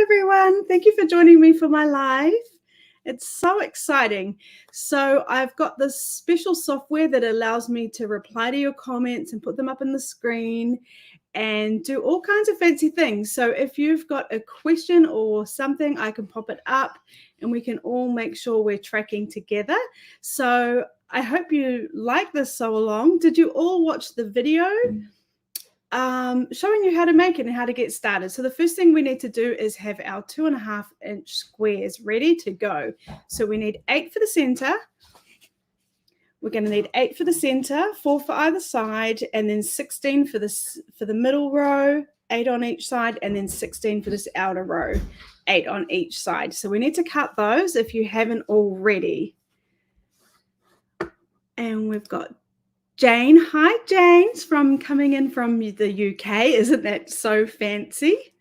everyone. Thank you for joining me for my live. It's so exciting. So I've got this special software that allows me to reply to your comments and put them up on the screen and do all kinds of fancy things. So if you've got a question or something, I can pop it up and we can all make sure we're tracking together. So I hope you like this sew along. Did you all watch the video? Showing you how to make it and how to get started. So the first thing we need to do is have our 2.5-inch squares ready to go. So we need 8 for the center. We're going to need 8 for the center, 4 for either side, and then 16 for the middle row, 8 on each side, and then 16 for this outer row, 8 on each side. So we need to cut those if you haven't already. And we've got Jane. Hi, Jane's coming in from the UK. Isn't that so fancy?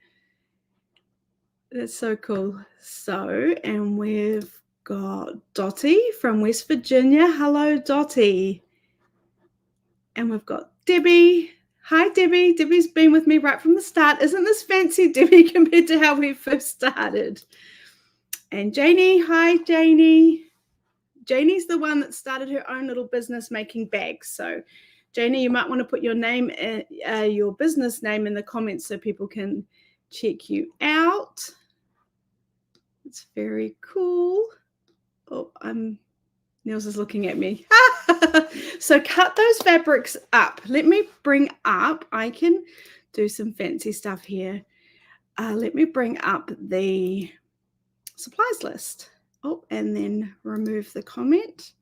That's so cool. So, and we've got Dottie from West Virginia. Hello, Dottie. And we've got Debbie. Hi, Debbie. Debbie's been with me right from the start. Isn't this fancy, Debbie, compared to how we first started? And Janie. Hi, Janie. Janie's the one that started her own little business making bags. So, Janie, you might want to put your name, your business name in the comments so people can check you out. It's very cool. Oh, Niels is looking at me. So cut those fabrics up. Let me bring up, I can do some fancy stuff here. Let me bring up the supplies list. Oh, and then remove the comment.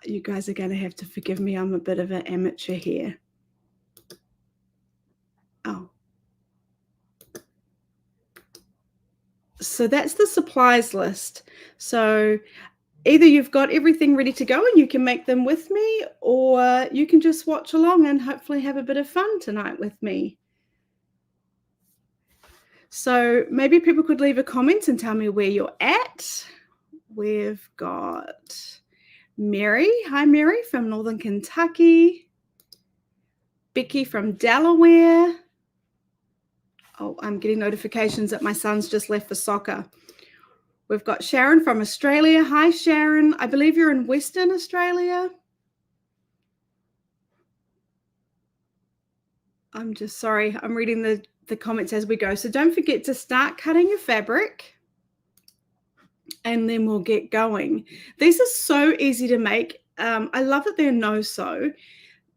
You guys are going to have to forgive me. I'm a bit of an amateur here. Oh. So that's the supplies list. So either you've got everything ready to go and you can make them with me, or you can just watch along and hopefully have a bit of fun tonight with me. So maybe people could leave a comment and tell me where you're at. We've got Mary. Hi, Mary from Northern Kentucky. Becky from Delaware. Oh, I'm getting notifications that my son's just left for soccer. We've got Sharon from Australia. Hi, Sharon. I believe you're in Western Australia. I'm just sorry. I'm reading the comments as we go. So don't forget to start cutting your fabric and then we'll get going. These are so easy to make. I love that they're no-sew.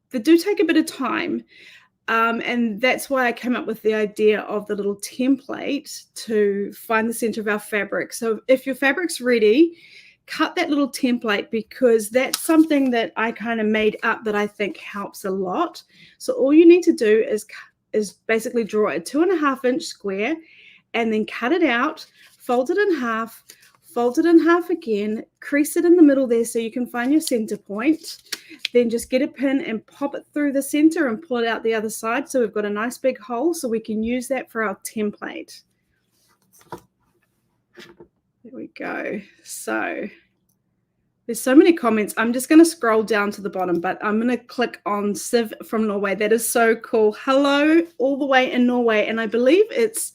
They do take a bit of time. And that's why I came up with the idea of the little template to find the center of our fabric. So if your fabric's ready, cut that little template because that's something that I kind of made up that I think helps a lot. So all you need to do is basically draw a 2.5-inch square and then cut it out, fold it in half, fold it in half again, crease it in the middle there so you can find your center point. Then just get a pin and pop it through the center and pull it out the other side. So we've got a nice big hole so we can use that for our template. There we go. So there's so many comments. I'm just going to scroll down to the bottom, but I'm going to click on Siv from Norway. That is so cool. Hello, all the way in Norway. And I believe it's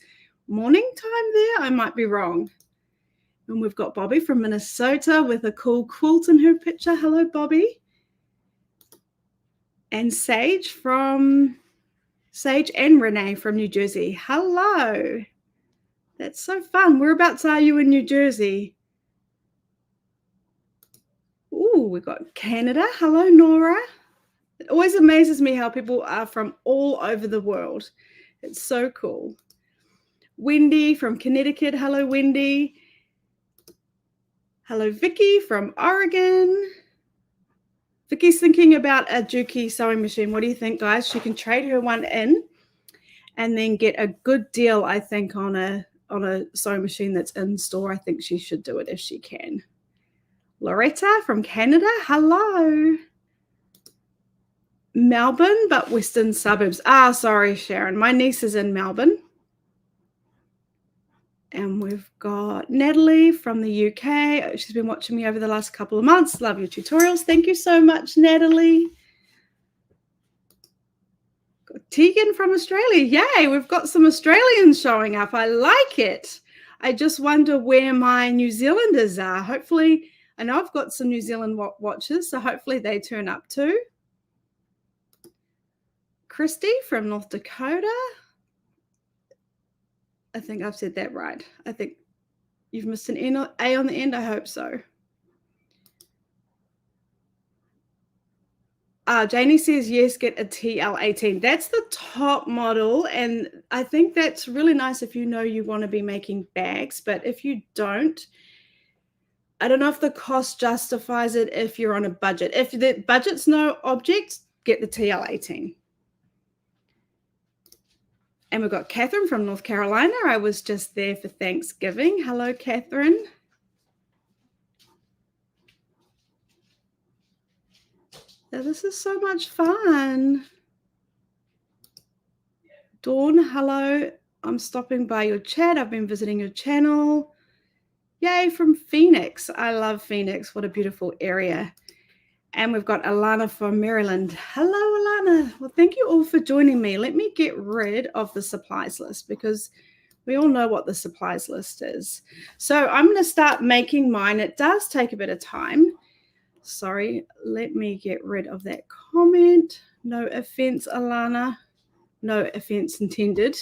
morning time there. I might be wrong. And we've got Bobby from Minnesota with a cool quilt in her picture. Hello, Bobby. And Sage and Renee from New Jersey. Hello. That's so fun. Whereabouts are you in New Jersey? Ooh, we've got Canada. Hello, Nora. It always amazes me how people are from all over the world. It's so cool. Wendy from Connecticut. Hello, Wendy. Hello, Vicky from Oregon. Vicky's thinking about a Juki sewing machine. What do you think, guys? She can trade her one in and then get a good deal, I think, on a sewing machine that's in store. I think she should do it if she can. Loretta from Canada. Hello. Melbourne, but western suburbs. Ah, sorry, Sharon. My niece is in Melbourne. And we've got Natalie from the UK. She's been watching me over the last couple of months. Love your tutorials. Thank you so much, Natalie. Got Tegan from Australia. Yay, we've got some Australians showing up. I like it. I just wonder where my New Zealanders are. Hopefully, I know I've got some New Zealand watchers, so hopefully they turn up too. Christy from North Dakota. I think I've said that right. I think you've missed an A on the end. I hope so. Janie says, yes, get a TL18. That's the top model. And I think that's really nice if you know you want to be making bags. But if you don't, I don't know if the cost justifies it if you're on a budget. If the budget's no object, get the TL18. And we've got Catherine from North Carolina. I was just there for Thanksgiving. Hello, Catherine. Oh, this is so much fun. Dawn, hello. I'm stopping by your chat. I've been visiting your channel. Yay, from Phoenix. I love Phoenix. What a beautiful area. And we've got Alana from Maryland. Hello, Alana. Well, thank you all for joining me. Let me get rid of the supplies list because we all know what the supplies list is. So I'm going to start making mine. It does take a bit of time. Sorry, let me get rid of that comment. No offense, Alana. No offense intended.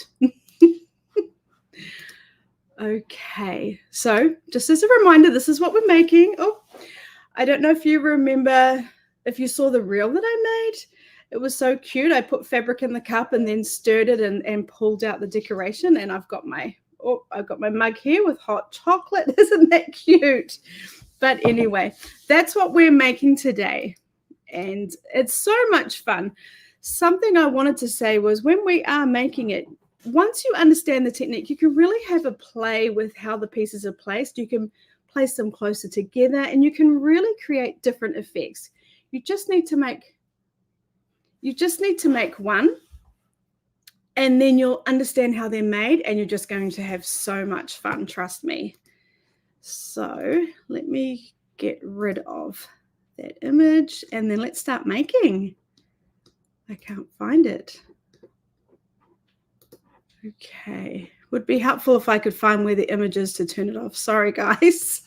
Okay, so just as a reminder, this is what we're making. Oh, I don't know if you remember, if you saw the reel that I made. It was so cute. I put fabric in the cup and then stirred it and pulled out the decoration. And I've got my mug here with hot chocolate. Isn't that cute? But anyway, that's what we're making today. And it's so much fun. Something I wanted to say was when we are making it, once you understand the technique, you can really have a play with how the pieces are placed. You can place them closer together and you can really create different effects. You just need to make one, and then you'll understand how they're made and you're just going to have so much fun, trust me. So let me get rid of that image and then let's start making. I can't find it. Okay, would be helpful if I could find where the image is to turn it off. Sorry, guys.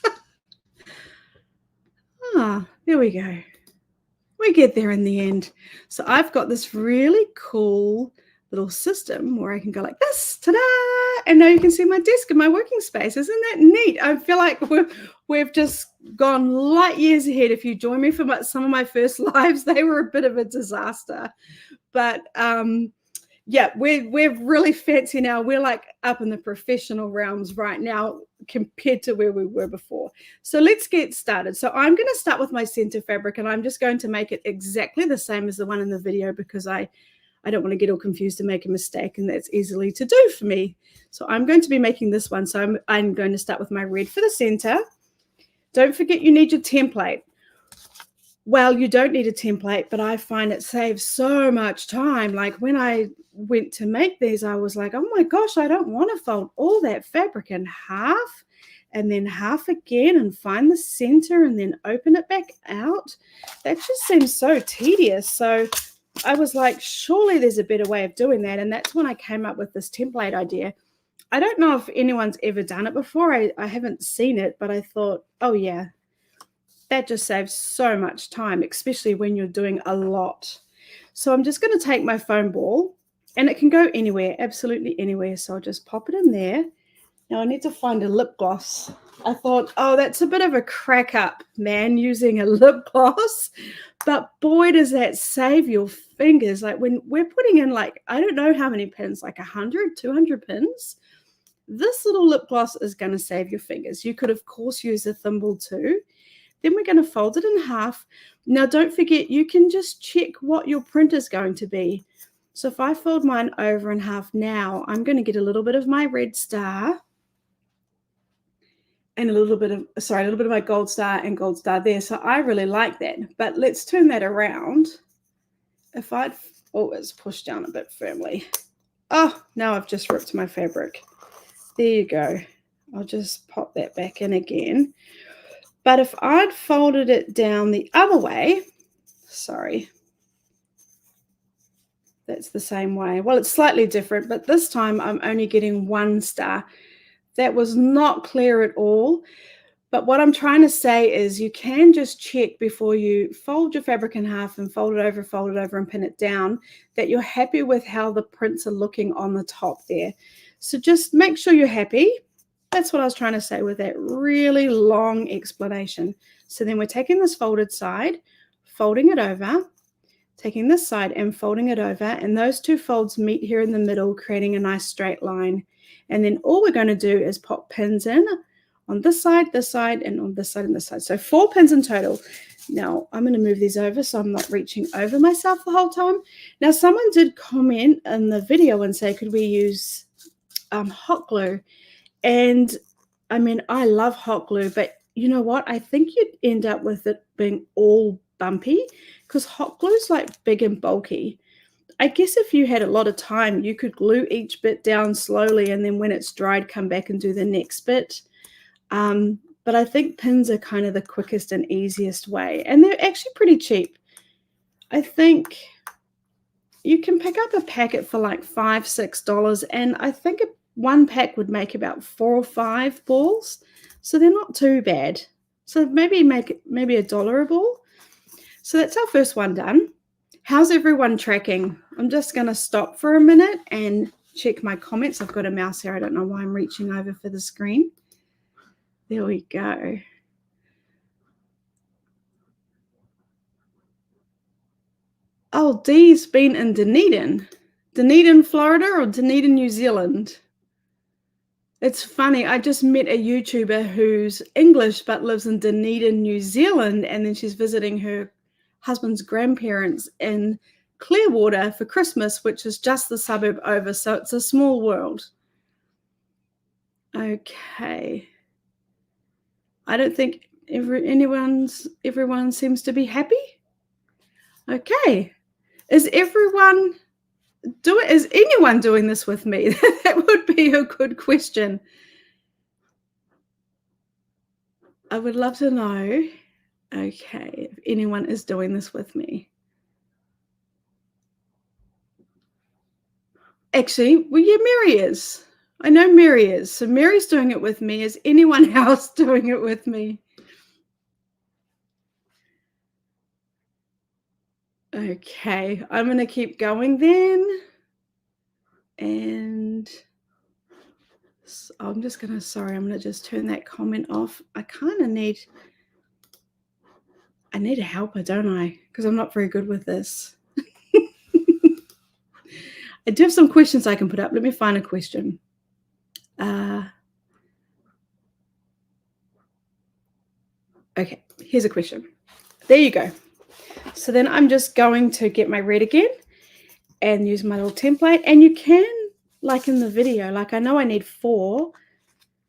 There we go. We get there in the end. So I've got this really cool little system where I can go like this, ta-da! And now you can see my desk and my working space. Isn't that neat? I feel like we've just gone light years ahead. If you join me for some of my first lives, they were a bit of a disaster. But yeah, we're really fancy now. We're like up in the professional realms right now compared to where we were before. So let's get started. So I'm going to start with my center fabric and I'm just going to make it exactly the same as the one in the video because I don't want to get all confused and make a mistake, and that's easily to do for me. So I'm going to be making this one. So I'm going to start with my red for the center. Don't forget you need your template. Well, you don't need a template, but I find it saves so much time. Like when I went to make these, I was like, oh my gosh, I don't want to fold all that fabric in half and then half again and find the center and then open it back out. That just seems so tedious. So I was like, surely there's a better way of doing that. And that's when I came up with this template idea. I don't know if anyone's ever done it before. I haven't seen it, but I thought, oh yeah, that just saves so much time, especially when you're doing a lot. So I'm just going to take my foam ball, and it can go anywhere, absolutely anywhere. So I'll just pop it in there. Now I need to find a lip gloss. I thought, oh, that's a bit of a crack up, man, using a lip gloss. But boy, does that save your fingers. Like when we're putting in like, I don't know how many pins, like 100, 200 pins. This little lip gloss is going to save your fingers. You could, of course, use a thimble too. Then we're going to fold it in half. Now, don't forget, you can just check what your print is going to be. So if I fold mine over in half now, I'm going to get a little bit of my red star and a little bit of my gold star and gold star there. So I really like that. But let's turn that around. If I'd always push down a bit firmly. Oh, now I've just ripped my fabric. There you go. I'll just pop that back in again. But if I'd folded it down the other way, sorry, That's the same way. Well, it's slightly different, but this time I'm only getting 1 star. That was not clear at all. But what I'm trying to say is you can just check before you fold your fabric in half and fold it over and pin it down that you're happy with how the prints are looking on the top there. So just make sure you're happy. That's what I was trying to say with that really long explanation. So then we're taking this folded side, folding it over, taking this side and folding it over, and those two folds meet here in the middle, creating a nice straight line. And then all we're going to do is pop pins in on this side, and on this side and this side. So 4 pins in total. Now I'm going to move these over so I'm not reaching over myself the whole time. Now someone did comment in the video and say, could we use hot glue? And I mean, I love hot glue, but you know what? I think you'd end up with it being all bumpy because hot glue is like big and bulky. I guess if you had a lot of time, you could glue each bit down slowly and then when it's dried, come back and do the next bit. But I think pins are kind of the quickest and easiest way. And they're actually pretty cheap. I think you can pick up a packet for like $5, $6. And I think one pack would make about 4 or 5 balls. So they're not too bad. So maybe make it maybe $1 a ball. So that's our first one done. How's everyone tracking? I'm just going to stop for a minute and check my comments. I've got a mouse here. I don't know why I'm reaching over for the screen. There we go. Oh, Dee's been in Dunedin. Dunedin, Florida or Dunedin, New Zealand? It's funny. I just met a YouTuber who's English but lives in Dunedin, New Zealand, and then she's visiting her husband's grandparents in Clearwater for Christmas, which is just the suburb over. So it's a small world. Okay. I don't think everyone seems to be happy. Okay. Is anyone doing this with me? That would be a good question. I would love to know, okay, if anyone is doing this with me. Actually, well, yeah, Mary is. I know Mary is. So Mary's doing it with me. Is anyone else doing it with me? Okay, I'm going to keep going then. And I'm just going to, sorry, I'm going to just turn that comment off. I kind of need a helper, don't I? Because I'm not very good with this. I do have some questions I can put up. Let me find a question. Okay, here's a question. There you go. So then I'm just going to get my red again and use my little template. And you can, like in the video, like I know I need 4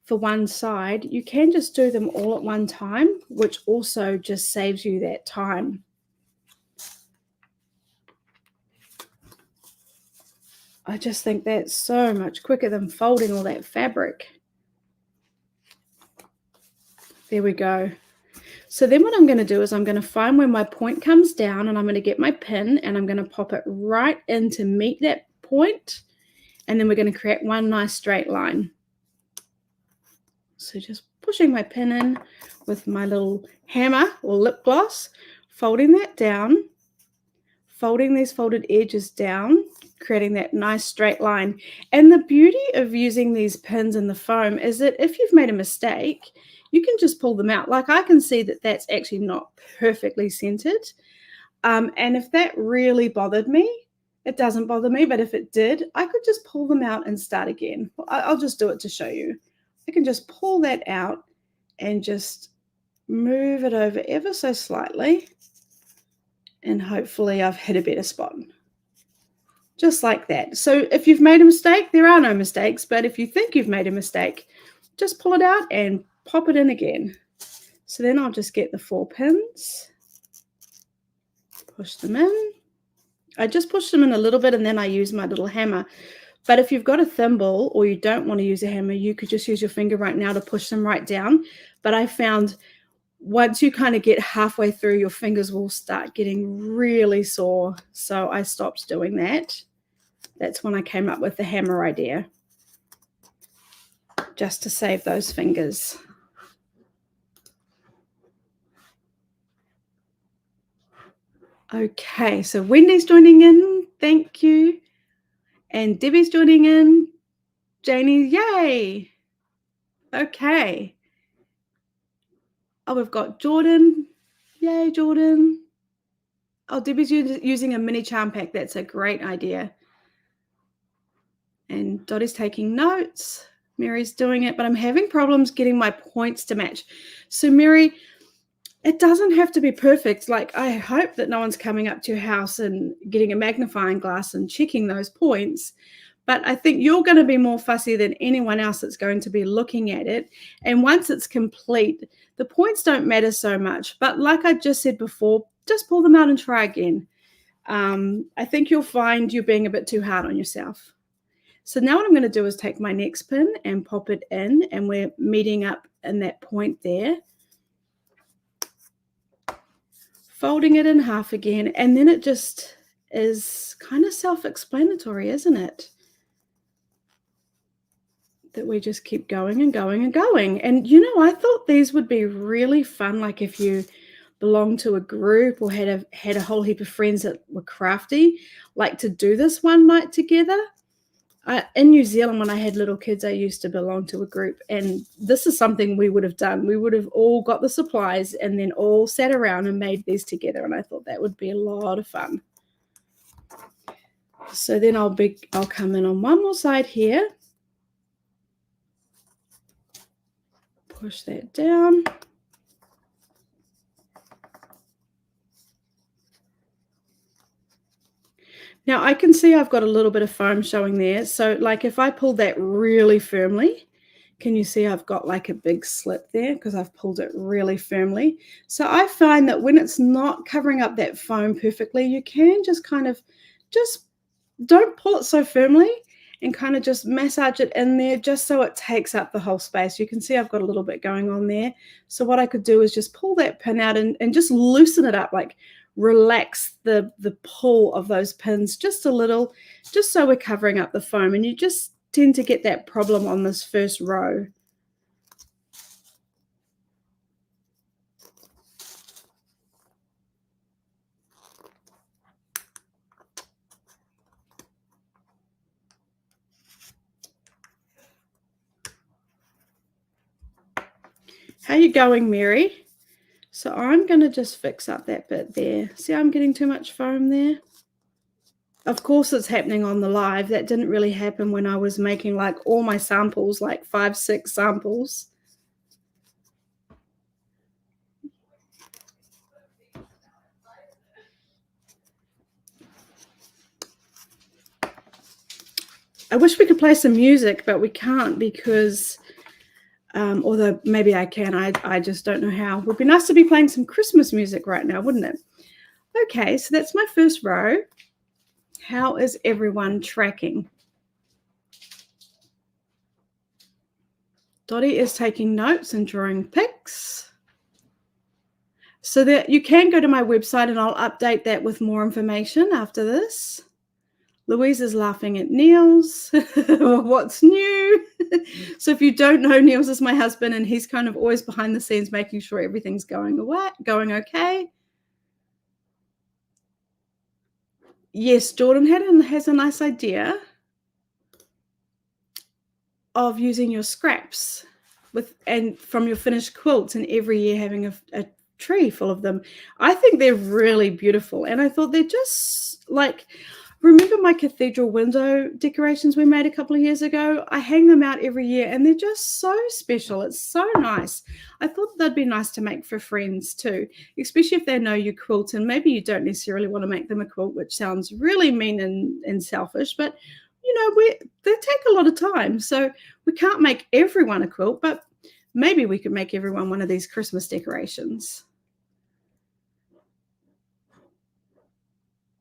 for one side. You can just do them all at one time, which also just saves you that time. I just think that's so much quicker than folding all that fabric. There we go. So then what I'm going to do is I'm going to find where my point comes down and I'm going to get my pin and I'm going to pop it right in to meet that point. And then we're going to create one nice straight line. So just pushing my pin in with my little hammer or lip gloss, folding that down, folding these folded edges down, creating that nice straight line. And the beauty of using these pins in the foam is that if you've made a mistake, you can just pull them out. Like I can see that that's actually not perfectly centered. And if that really bothered me, it doesn't bother me, but if it did, I could just pull them out and start again. I'll just do it to show you. I can just pull that out and just move it over ever so slightly. And hopefully I've hit a better spot. Just like that. So if you've made a mistake, there are no mistakes. But if you think you've made a mistake, just pull it out and pop it in again. So then I'll just get the 4 pins, push them in. I just push them in a little bit and then I use my little hammer. But if you've got a thimble or you don't want to use a hammer, you could just use your finger right now to push them right down. But I found once you kind of get halfway through, your fingers will start getting really sore. So I stopped doing that. That's when I came up with the hammer idea, just to save those fingers. Okay, so Wendy's joining in. Thank you. And Debbie's joining in. Janie, yay. Okay. Oh, we've got Jordan. Yay, Jordan. Oh, Debbie's using a mini charm pack. That's a great idea. And Dottie's taking notes. Mary's doing it, but I'm having problems getting my points to match. So Mary, it doesn't have to be perfect. Like, I hope that no one's coming up to your house and getting a magnifying glass and checking those points. But I think you're going to be more fussy than anyone else that's going to be looking at it. And once it's complete, the points don't matter so much. But like I just said before, just pull them out and try again. I think you'll find you're being a bit too hard on yourself. So now what I'm going to do is take my next pin and pop it in, and we're meeting up in that point there. Folding it in half again, and then it just is kind of self-explanatory, isn't it? That we just keep going and going and going. And, you know, I thought these would be really fun, like if you belonged to a group or had a whole heap of friends that were crafty, like to do this one night together. In New Zealand, when I had little kids, I used to belong to a group, and this is something we would have done. We would have all got the supplies and then all sat around and made these together, and I thought that would be a lot of fun. So then I'll come in on one more side here. Push that down. Now I can see I've got a little bit of foam showing there. So like if I pull that really firmly, can you see I've got like a big slip there because I've pulled it really firmly. So I find that when it's not covering up that foam perfectly, you can just kind of don't pull it so firmly and kind of just massage it in there just so it takes up the whole space. You can see I've got a little bit going on there. So what I could do is just pull that pin out and just loosen it up, like relax the pull of those pins just a little, just so we're covering up the foam. And you just tend to get that problem on this first row. How you going, Mary? So I'm going to just fix up that bit there. See, I'm getting too much foam there. Of course, it's happening on the live. That didn't really happen when I was making like all my samples, like 5, 6 samples. I wish we could play some music, but we can't because, although maybe I can, I just don't know how. It would be nice to be playing some Christmas music right now, wouldn't it? Okay, so that's my first row. How is everyone tracking? Dottie is taking notes and drawing pics. So that you can go to my website and I'll update that with more information after this. Louise is laughing at Niels. What's new? So if you don't know, Niels is my husband and he's kind of always behind the scenes making sure everything's going okay. Yes, Jordan has a nice idea of using your scraps and from your finished quilts and every year having a tree full of them. I think they're really beautiful. And I thought they're just like, remember my cathedral window decorations we made a couple of years ago? I hang them out every year and they're just so special. It's so nice. I thought they'd be nice to make for friends too, especially if they know you quilt and maybe you don't necessarily want to make them a quilt, which sounds really mean and selfish, but you know, they take a lot of time. So we can't make everyone a quilt, but maybe we could make everyone one of these Christmas decorations.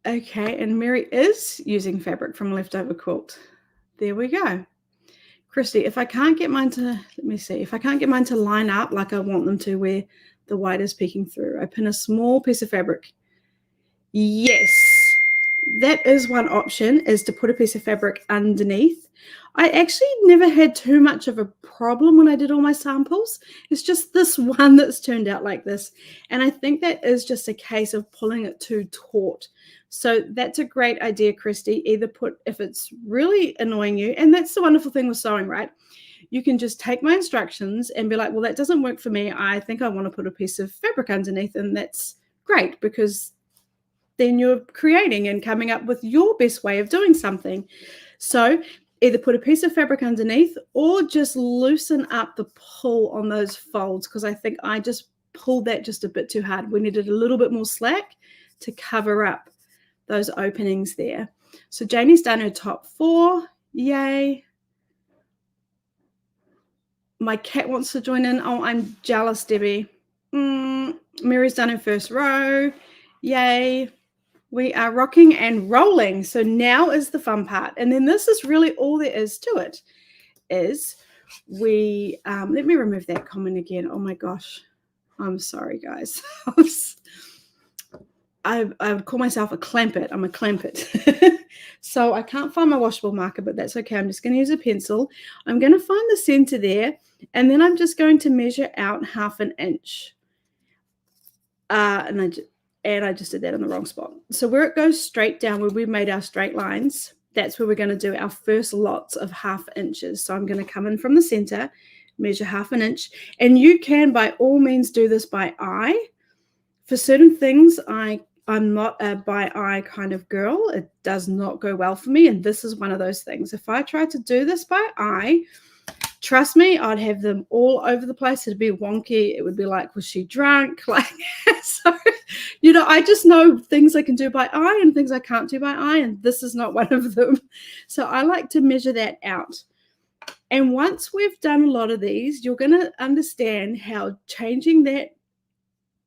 Okay, and Mary is using fabric from a leftover quilt. There we go. Christy, if I can't get mine to, let me see, if I can't get mine to line up like I want them to where the white is peeking through, I pin a small piece of fabric. Yes, that is one option, is to put a piece of fabric underneath. I actually never had too much of a problem when I did all my samples. It's just this one that's turned out like this. And I think that is just a case of pulling it too taut. So that's a great idea, Christy. Either put, if it's really annoying you, and that's the wonderful thing with sewing, right? You can just take my instructions and be like, well, that doesn't work for me. I think I want to put a piece of fabric underneath, and that's great, because then you're creating and coming up with your best way of doing something. So either put a piece of fabric underneath or just loosen up the pull on those folds, because I think I just pulled that just a bit too hard. We needed a little bit more slack to cover up those openings there. So Janie's done her top 4. Yay. My cat wants to join in. Oh, I'm jealous, Debbie. Mary's done her first row. Yay. We are rocking and rolling. So now is the fun part. And then this is really all there is to it, is we, let me remove that comment again. Oh my gosh. I'm sorry, guys. I would call myself a clampet. I'm a clampet. So I can't find my washable marker, but that's okay. I'm just going to use a pencil. I'm going to find the center there, and then I'm just going to measure out 1/2 inch. And I just did that in the wrong spot. So where it goes straight down, where we've made our straight lines, that's where we're going to do our first lots of 1/2 inches. So I'm going to come in from the center, measure 1/2 inch, and you can by all means do this by eye. For certain things, I'm not a by eye kind of girl. It does not go well for me, and this is one of those things. If I tried to do this by eye, trust me, I'd have them all over the place. It'd be wonky. It would be like, was she drunk? Like, so, I just know things I can do by eye and things I can't do by eye, and this is not one of them. So I like to measure that out. And once we've done a lot of these, you're going to understand how changing that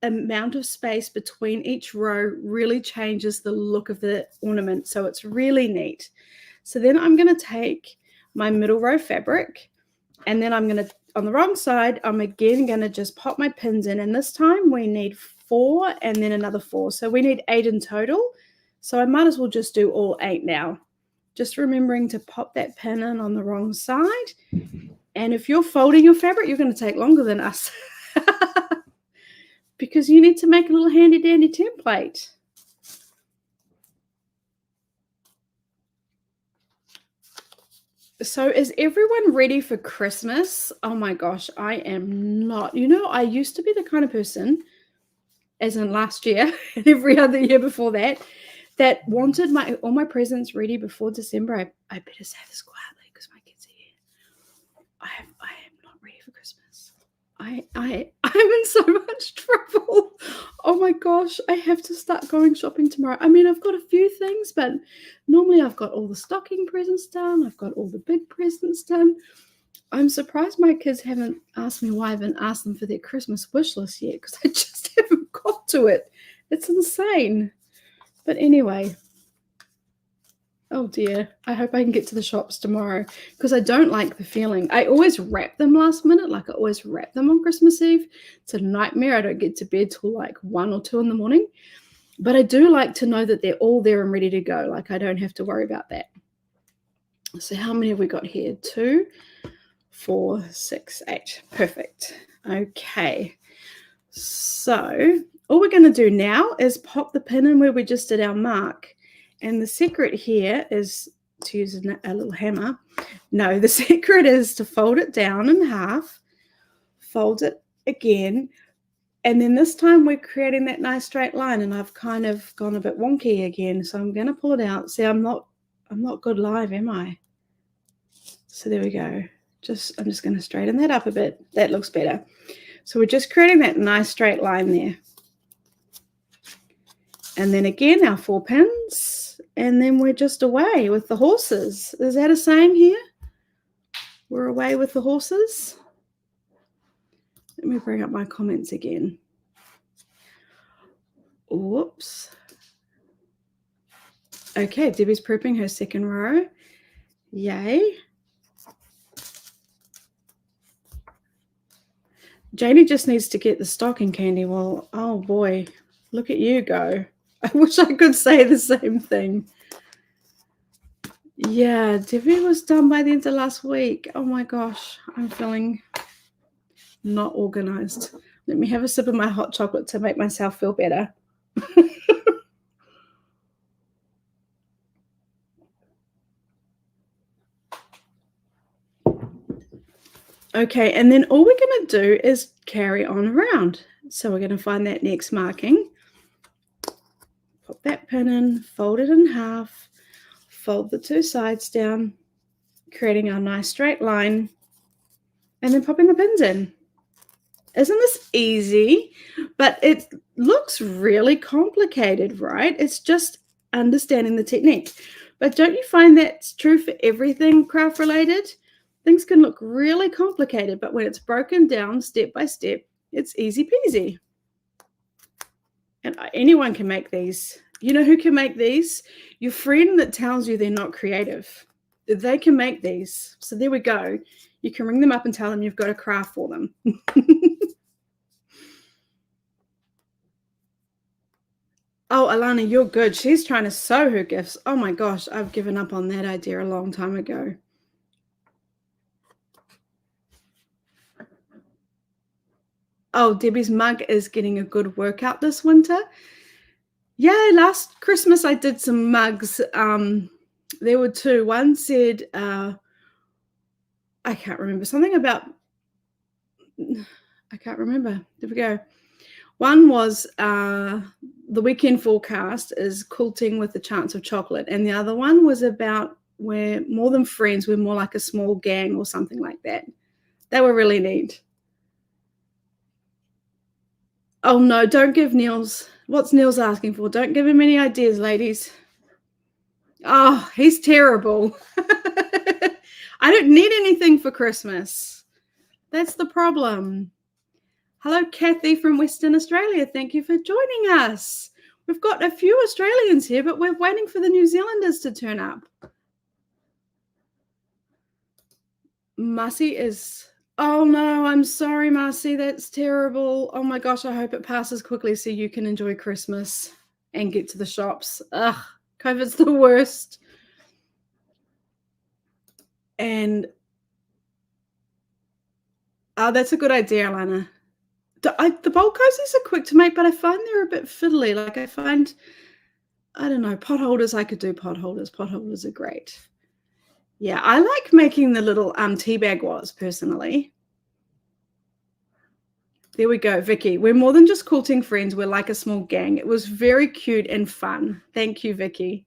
amount of space between each row really changes the look of the ornament. So it's really neat. So then I'm going to take my middle row fabric, and then I'm going to, on the wrong side, I'm again going to just pop my pins in, and this time we need 4 and then another 4. So we need 8 in total. So I might as well just do all 8 now. Just remembering to pop that pin in on the wrong side. And if you're folding your fabric, you're going to take longer than us. Because you need to make a little handy dandy template. So is everyone ready for Christmas? Oh my gosh, I am not. I used to be the kind of person, as in last year and every other year before that wanted all my presents ready before December. I better say this quietly because my kids are here. I am not ready for Christmas. I'm in so much trouble. Oh my gosh, I have to start going shopping tomorrow. I mean, I've got a few things, but normally I've got all the stocking presents done. I've got all the big presents done. I'm surprised my kids haven't asked me why I haven't asked them for their Christmas wish list yet, because I just haven't got to it. It's insane. But anyway, oh dear, I hope I can get to the shops tomorrow, because I don't like the feeling. I always wrap them last minute, like I always wrap them on Christmas Eve. It's a nightmare. I don't get to bed till like 1 or 2 in the morning. But I do like to know that they're all there and ready to go. Like I don't have to worry about that. So how many have we got here? 2, 4, 6, 8. Perfect. Okay. So all we're going to do now is pop the pin in where we just did our mark. And the secret here is to use a little hammer. No, the secret is to fold it down in half, fold it again, and then this time we're creating that nice straight line, and I've kind of gone a bit wonky again, so I'm going to pull it out. See, I'm not good live, am I? So there we go. I'm just going to straighten that up a bit. That looks better. So we're just creating that nice straight line there. And then again, our 4 pins, and then we're just away with the horses. Is that a saying here? We're away with the horses. Let me bring up my comments again. Whoops. Okay, Debbie's prepping her second row. Yay. Janie just needs to get the stocking candy. Well, oh boy, look at you go. I wish I could say the same thing. Yeah, Debbie was done by the end of last week. Oh my gosh, I'm feeling not organized. Let me have a sip of my hot chocolate to make myself feel better. Okay, and then all we're going to do is carry on around. So we're going to find that next marking, pop that pin in, fold it in half, fold the two sides down, creating our nice straight line, and then popping the pins in. Isn't this easy? But it looks really complicated, right? It's just understanding the technique. But don't you find that's true for everything craft related? Things can look really complicated, but when it's broken down step by step, it's easy peasy. And anyone can make these. You know who can make these? Your friend that tells you they're not creative. They can make these. So there we go. You can ring them up and tell them you've got a craft for them. Oh, Alana, you're good. She's trying to sew her gifts. Oh my gosh, I've given up on that idea a long time ago. Oh, Debbie's mug is getting a good workout this winter. Yeah, last Christmas I did some mugs. There were two. One said, I can't remember, something about, I can't remember. There we go. One was the weekend forecast is quilting with a chance of chocolate. And the other one was about we're more than friends, we're more like a small gang or something like that. They were really neat. Oh no, don't give Niels. What's Niels asking for? Don't give him any ideas, ladies. Oh, he's terrible. I don't need anything for Christmas. That's the problem. Hello, Kathy from Western Australia. Thank you for joining us. We've got a few Australians here, but we're waiting for the New Zealanders to turn up. Marcy is... Oh no, I'm sorry, Marcy. That's terrible. Oh my gosh, I hope it passes quickly so you can enjoy Christmas and get to the shops. Ugh, COVID's the worst. And that's a good idea, Alana. The bowl cozies are quick to make, but I find they're a bit fiddly. Like I don't know, pot holders, I could do pot holders. Pot holders are great. Yeah, I like making the little tea bag was personally. There we go, Vicky. We're more than just quilting friends. We're like a small gang. It was very cute and fun. Thank you, Vicky.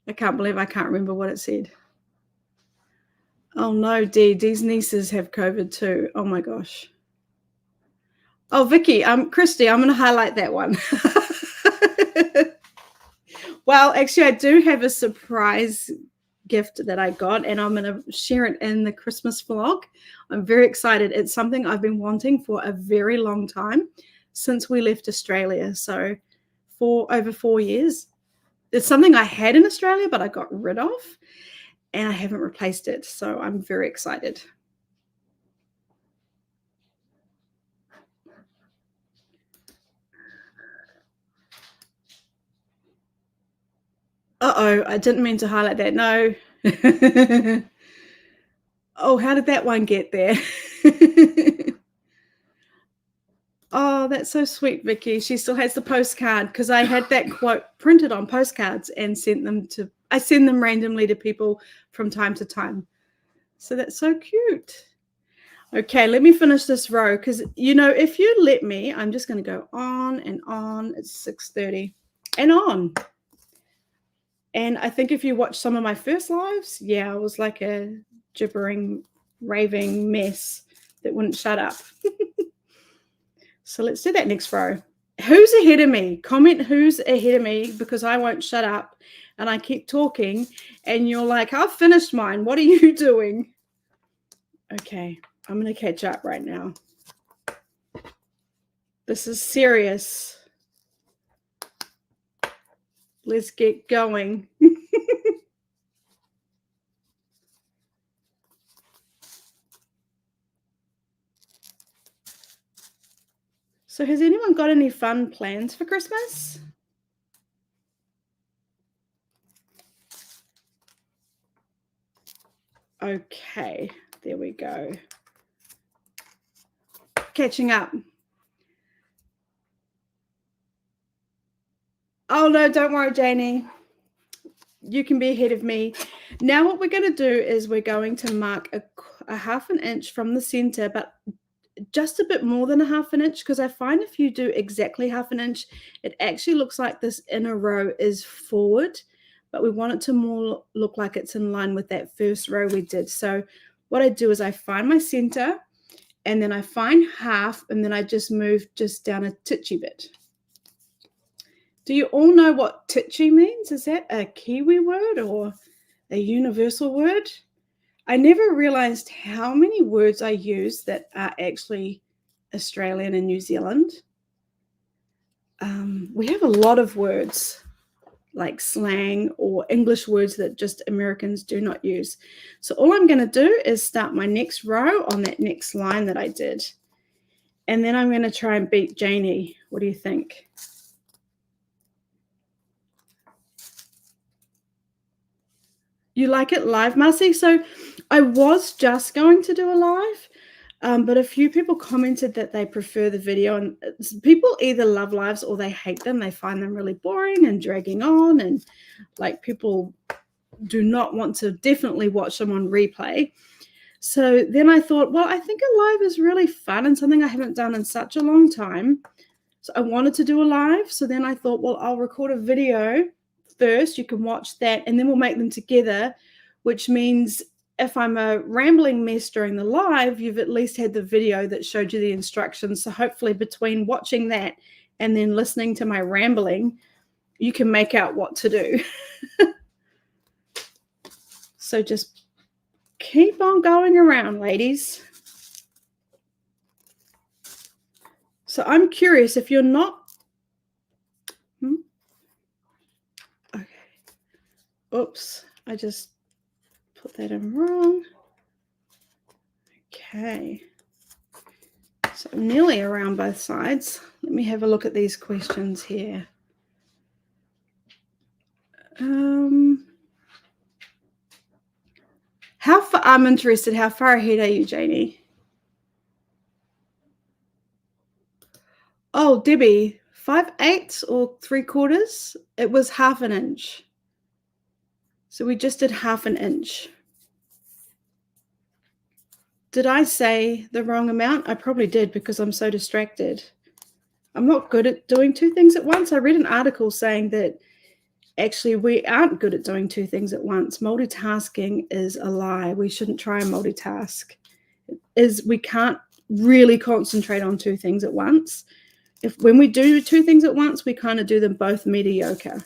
I can't believe I can't remember what it said. Oh no, Dee's nieces have COVID too. Oh my gosh. Oh, Vicky, Christy, I'm going to highlight that one. Well, actually, I do have a surprise gift that I got, and I'm going to share it in the Christmas vlog. I'm very excited. It's something I've been wanting for a very long time since we left Australia. So for over 4 years. It's something I had in Australia, but I got rid of, and I haven't replaced it. So I'm very excited. Uh-oh, I didn't mean to highlight that. No. Oh, how did that one get there? Oh, that's so sweet, Vicky. She still has the postcard because I had that quote printed on postcards and I send them randomly to people from time to time. So that's so cute. Okay, let me finish this row because, if you let me, I'm just going to go on and on. It's 6:30 and on. And I think if you watch some of my first lives, yeah, I was like a gibbering, raving mess that wouldn't shut up. So let's do that next row. Who's ahead of me? Comment who's ahead of me because I won't shut up and I keep talking and you're like, I've finished mine. What are you doing? Okay, I'm going to catch up right now. This is serious. Let's get going. So has anyone got any fun plans for Christmas? Okay, there we go. Catching up. Oh, no, don't worry, Janie. You can be ahead of me. Now what we're going to do is we're going to mark a half an inch from the center, but just a bit more than a half an inch, because I find if you do exactly half an inch, it actually looks like this inner row is forward, but we want it to more look like it's in line with that first row we did. So what I do is I find my center, and then I find half, and then I just move just down a titchy bit. Do you all know what titchy means? Is that a Kiwi word or a universal word? I never realized how many words I use that are actually Australian and New Zealand. We have a lot of words like slang or English words that just Americans do not use. So all I'm going to do is start my next row on that next line that I did. And then I'm going to try and beat Janie. What do you think? You like it live, Marcy? So I was just going to do a live, but a few people commented that they prefer the video, and people either love lives or they hate them. They find them really boring and dragging on, and like people do not want to definitely watch them on replay. So then I thought, well, I think a live is really fun and something I haven't done in such a long time. So I wanted to do a live. So then I thought, well, I'll record a video first. You can watch that, and then we'll make them together, which means if I'm a rambling mess during the live, you've at least had the video that showed you the instructions. So hopefully between watching that and then listening to my rambling, you can make out what to do. So just keep on going around, ladies. So I'm curious if you're not. Okay. Oops, I just put that in wrong. Okay. So I'm nearly around both sides. Let me have a look at these questions here. How far? I'm interested. How far ahead are you, Janie? Oh, Debbie, 5/8 or 3/4? It was half an inch. So we just did half an inch. Did I say the wrong amount? I probably did because I'm so distracted. I'm not good at doing two things at once. I read an article saying that actually we aren't good at doing two things at once. Multitasking is a lie. We shouldn't try and multitask. We can't really concentrate on two things at once. When we do two things at once, we kind of do them both mediocre.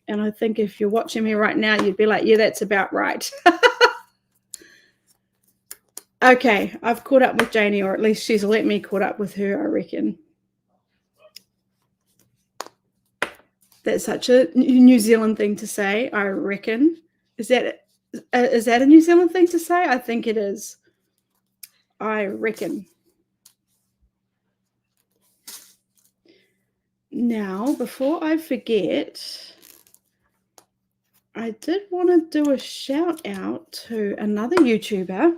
And I think if you're watching me right now, you'd be like, yeah, that's about right. Okay, I've caught up with Janie, or at least she's let me caught up with her, I reckon. That's such a New Zealand thing to say, I reckon. Is that a New Zealand thing to say? I think it is. I reckon. Now, before I forget, I did want to do a shout out to another YouTuber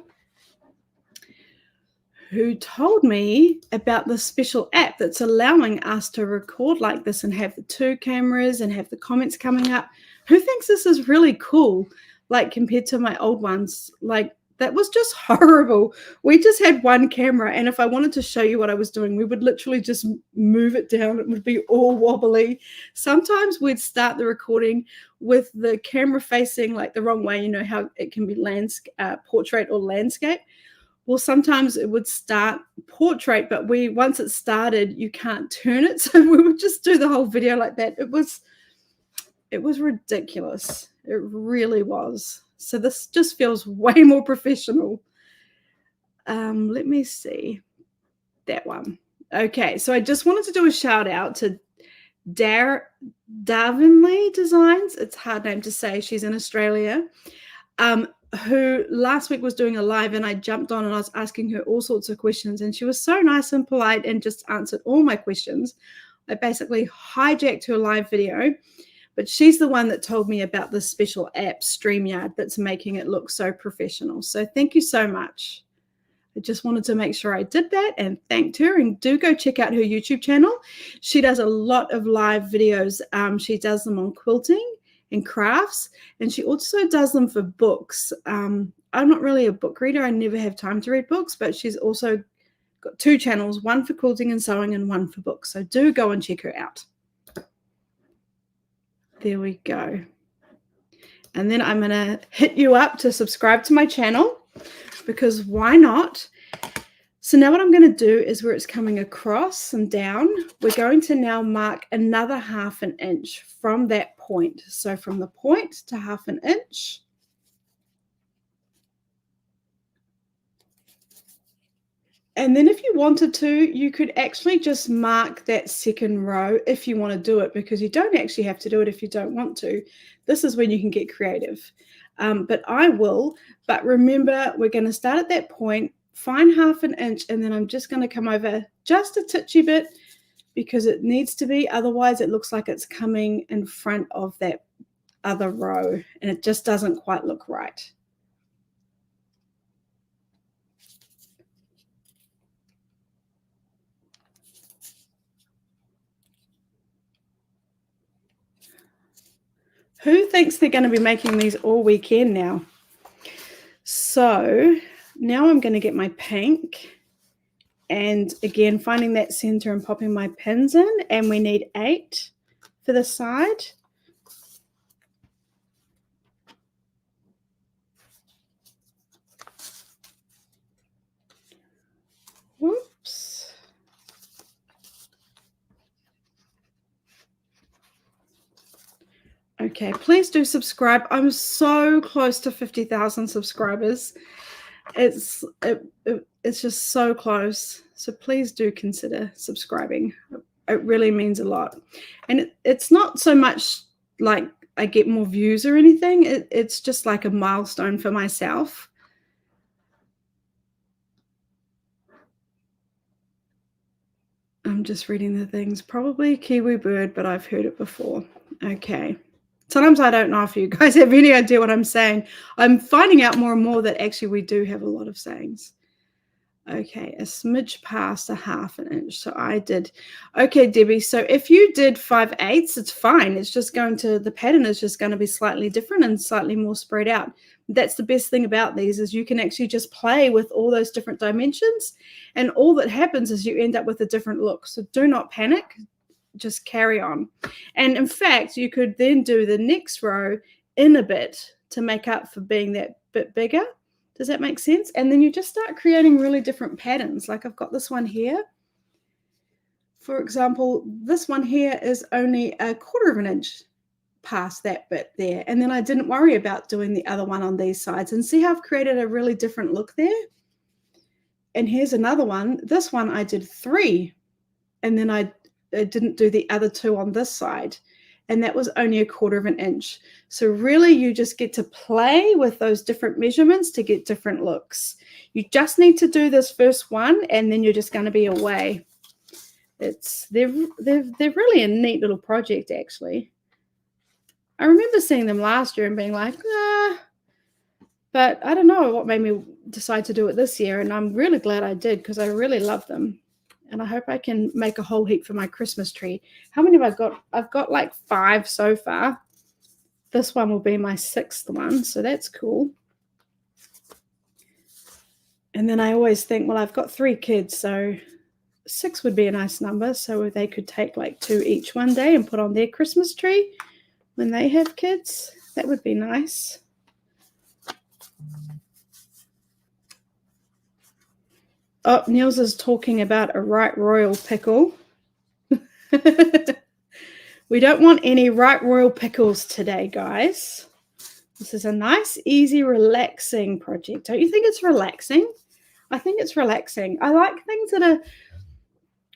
who told me about the special app that's allowing us to record like this and have the two cameras and have the comments coming up. Who thinks this is really cool, like compared to my old ones? Like, that was just horrible. We just had one camera, and if I wanted to show you what I was doing, we would literally just move it down. It would be all wobbly. Sometimes we'd start the recording with the camera facing like the wrong way. You know how it can be portrait or landscape. Well, sometimes it would start portrait, but once it started, you can't turn it. So we would just do the whole video like that. It was ridiculous. It really was. So this just feels way more professional. Let me see. That one. Okay, so I just wanted to do a shout out to Darvinley Designs. It's a hard name to say. She's in Australia. Who last week was doing a live, and I jumped on and I was asking her all sorts of questions, and she was so nice and polite and just answered all my questions. I basically hijacked her live video, But she's the one that told me about this special app, StreamYard, that's making it look so professional. So thank you so much. I just wanted to make sure I did that and thanked her. And do go check out her YouTube channel. She does a lot of live videos. She does them on quilting and crafts, and she also does them for books. I'm not really a book reader. I never have time to read books, but she's also got 2 channels, one for quilting and sewing and one for books. So do go and check her out. There we go. And then I'm going to hit you up to subscribe to my channel, because why not? So now what I'm going to do is, where it's coming across and down, we're going to now mark another 1/2 inch from that point. So from the point to 1/2 inch. And then if you wanted to, you could actually just mark that second row if you want to do it, because you don't actually have to do it if you don't want to. This is when you can get creative. But I will. But remember, we're going to start at that point, find 1/2 inch, and then I'm just going to come over just a titchy bit, because it needs to be. Otherwise, it looks like it's coming in front of that other row, and it just doesn't quite look right. Who thinks they're going to be making these all weekend now? So now I'm going to get my pink, and again, finding that center and popping my pins in, and we need 8 for the side. Whoops. Okay, please do subscribe. I'm so close to 50,000 subscribers. It's just so close. So please do consider subscribing. It really means a lot. And it's not so much like I get more views or anything. It's just like a milestone for myself. I'm just reading the things. Probably Kiwi bird, but I've heard it before. Okay. Sometimes I don't know if you guys have any idea what I'm saying. I'm finding out more and more that actually we do have a lot of sayings. Okay, a smidge past 1/2 inch. So I did. Okay, Debbie. So if you did 5/8, it's fine. It's just going to, the pattern is just going to be slightly different and slightly more spread out. That's the best thing about these, is you can actually just play with all those different dimensions, and all that happens is you end up with a different look. So do not panic. Just carry on. And in fact, you could then do the next row in a bit to make up for being that bit bigger. Does that make sense? And then you just start creating really different patterns. Like I've got this one here. For example, this one here is only 1/4 inch past that bit there. And then I didn't worry about doing the other one on these sides. And see how I've created a really different look there? And here's another one. This one I did 3. And then I didn't do the other 2 on this side, and that was only 1/4 inch. So really you just get to play with those different measurements to get different looks. You just need to do this first one, and then you're just going to be away. They're really a neat little project, actually. I remember seeing them last year and being like, but I don't know what made me decide to do it this year, and I'm really glad I did, because I really love them. And I hope I can make a whole heap for my Christmas tree. How many have I got? I've got like 5 so far. This one will be my 6th one, so that's cool. And then I always think, well, I've got 3 kids, so 6 would be a nice number. So they could take like 2 each one day and put on their Christmas tree when they have kids. That would be nice. Oh, Niels is talking about a right royal pickle. We don't want any right royal pickles today, guys. This is a nice, easy, relaxing project. Don't you think it's relaxing? I think it's relaxing. I like things that are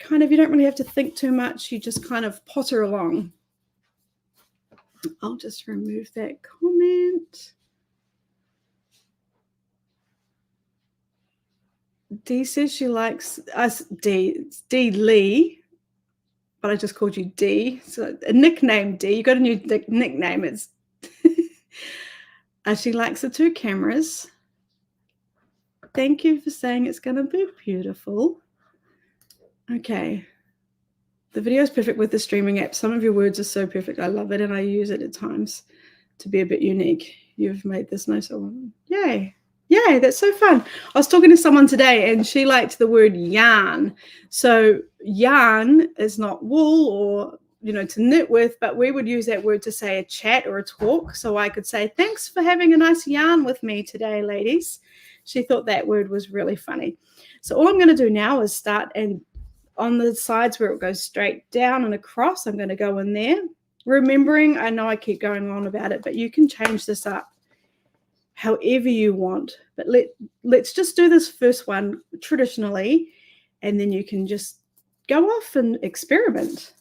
kind of, you don't really have to think too much. You just kind of potter along. I'll just remove that comment. Dee says she likes us. Dee Lee. but I just called you D. So a nickname, D. You got a new nickname. It's she likes the 2 cameras. Thank you for saying it's going to be beautiful. Okay. The video is perfect with the streaming app. Some of your words are so perfect. I love it, and I use it at times to be a bit unique. You've made this nice one. Yay. Yay, that's so fun. I was talking to someone today, and she liked the word yarn. So yarn is not wool or, to knit with, but we would use that word to say a chat or a talk. So I could say, thanks for having a nice yarn with me today, ladies. She thought that word was really funny. So all I'm going to do now is start, and on the sides where it goes straight down and across, I'm going to go in there. Remembering, I know I keep going on about it, but you can change this up however you want. But let's just do this first one traditionally, and then you can just go off and experiment.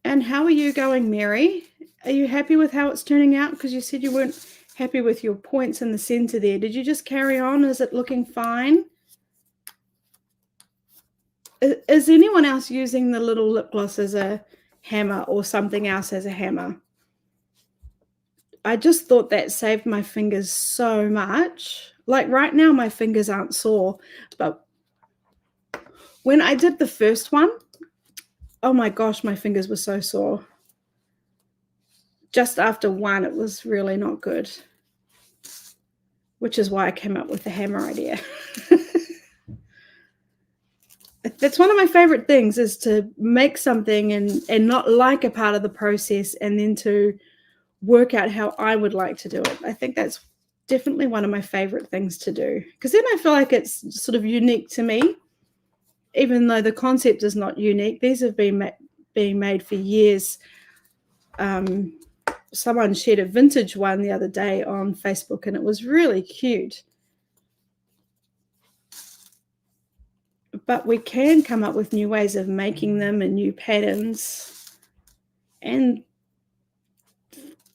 And how are you going, Mary? Are you happy with how it's turning out? Because you said you weren't happy with your points in the center there. Did you just carry on? Is it looking fine? Is anyone else using the little lip gloss as a hammer or something else as a hammer? I just thought that saved my fingers so much. Like right now, my fingers aren't sore, but when I did the first one, oh my gosh, my fingers were so sore. Just after one, it was really not good, which is why I came up with the hammer idea. That's one of my favorite things, is to make something and not like a part of the process, and then to work out how I would like to do it. I think that's definitely one of my favorite things to do, because then I feel like it's sort of unique to me, even though the concept is not unique. These have been being made for years. Someone shared a vintage one the other day on Facebook, and it was really cute. But we can come up with new ways of making them and new patterns and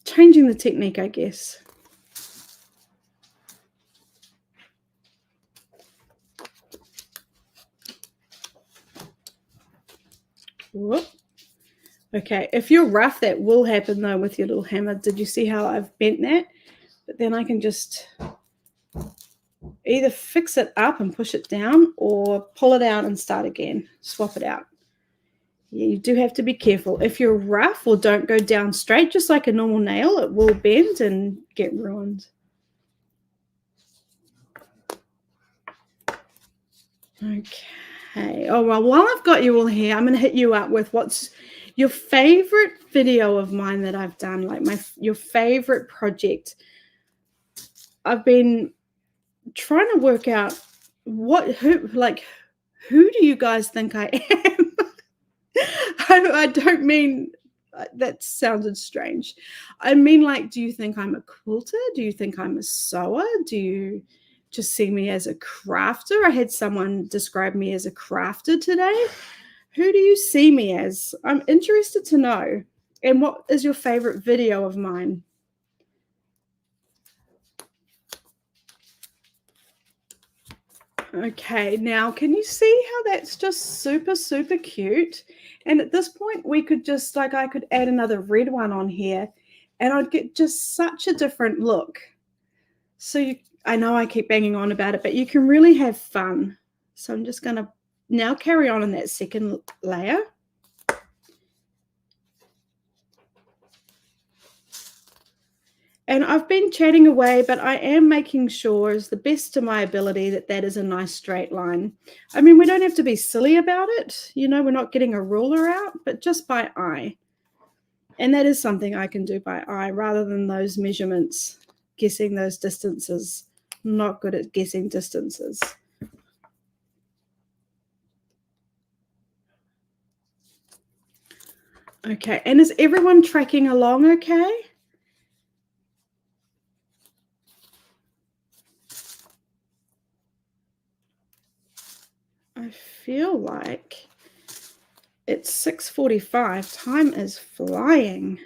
changing the technique, I guess. Whoop. Okay, if you're rough, that will happen though with your little hammer. Did you see how I've bent that? But then I can just either fix it up and push it down, or pull it out and start again, swap it out. Yeah, you do have to be careful. If you're rough or don't go down straight, just like a normal nail, it will bend and get ruined. Okay. Oh, well, while I've got you all here, I'm going to hit you up with what's your favorite video of mine that I've done, like your favorite project. I've been trying to work out who do you guys think I am? I don't mean that sounded strange. I mean, like, do you think I'm a quilter? Do you think I'm a sewer? Do you just see me as a crafter? I had someone describe me as a crafter today. Who do you see me as? I'm interested to know. And what is your favorite video of mine? Okay, now can you see how that's just super, super cute? And at this point, we could just, like, I could add another red one on here, and I'd get just such a different look. So I know I keep banging on about it, but you can really have fun. So I'm just going to now carry on in that second layer. And I've been chatting away, but I am making sure, as the best of my ability, that that is a nice straight line. I mean, we don't have to be silly about it. We're not getting a ruler out, but just by eye. And that is something I can do by eye rather than those measurements, guessing those distances. I'm not good at guessing distances. Okay, and is everyone tracking along okay? I feel like it's 6:45. Time is flying.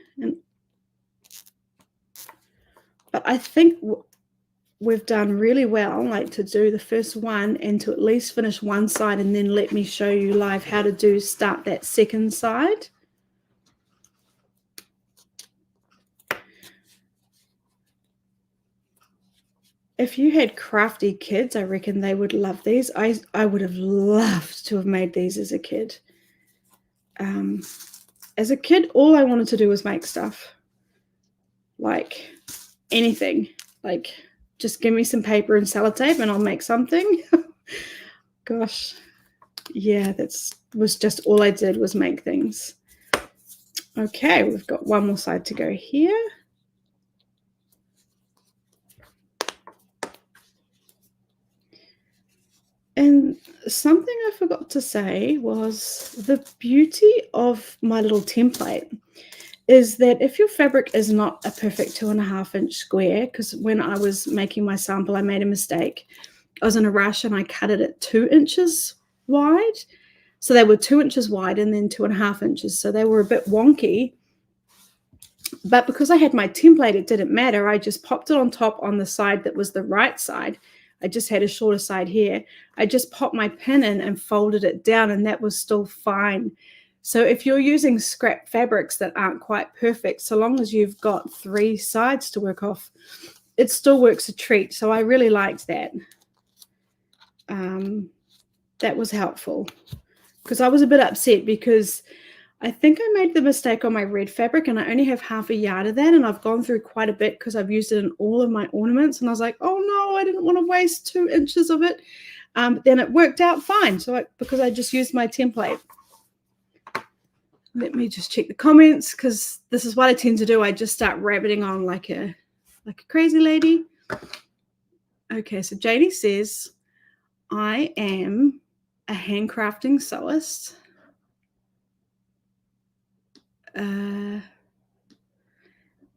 But I think we've done really well, like to do the first one and to at least finish one side, and then let me show you live how to start that second side. If you had crafty kids, I reckon they would love these. I would have loved to have made these as a kid. As a kid, all I wanted to do was make stuff. Like anything. Like, just give me some paper and sellotape and I'll make something. Gosh. Yeah, was just all I did was make things. Okay, we've got one more side to go here. And something I forgot to say was the beauty of my little template is that if your fabric is not a perfect 2.5-inch square, because when I was making my sample, I made a mistake. I was in a rush and I cut it at 2 inches wide. So they were 2 inches wide and then 2.5 inches. So they were a bit wonky. But because I had my template, it didn't matter. I just popped it on top on the side that was the right side. I just had a shorter side here. I just popped my pin in and folded it down, and that was still fine. So if you're using scrap fabrics that aren't quite perfect, so long as you've got 3 sides to work off, it still works a treat. So I really liked that. That was helpful because I was a bit upset because I think I made the mistake on my red fabric and I only have half a yard of that, and I've gone through quite a bit because I've used it in all of my ornaments, and I was like, oh no, I didn't want to waste 2 inches of it. But then it worked out fine because I just used my template. Let me just check the comments because this is what I tend to do. I just start rabbiting on like a crazy lady. Okay, so Janie says, I am a handcrafting sewist.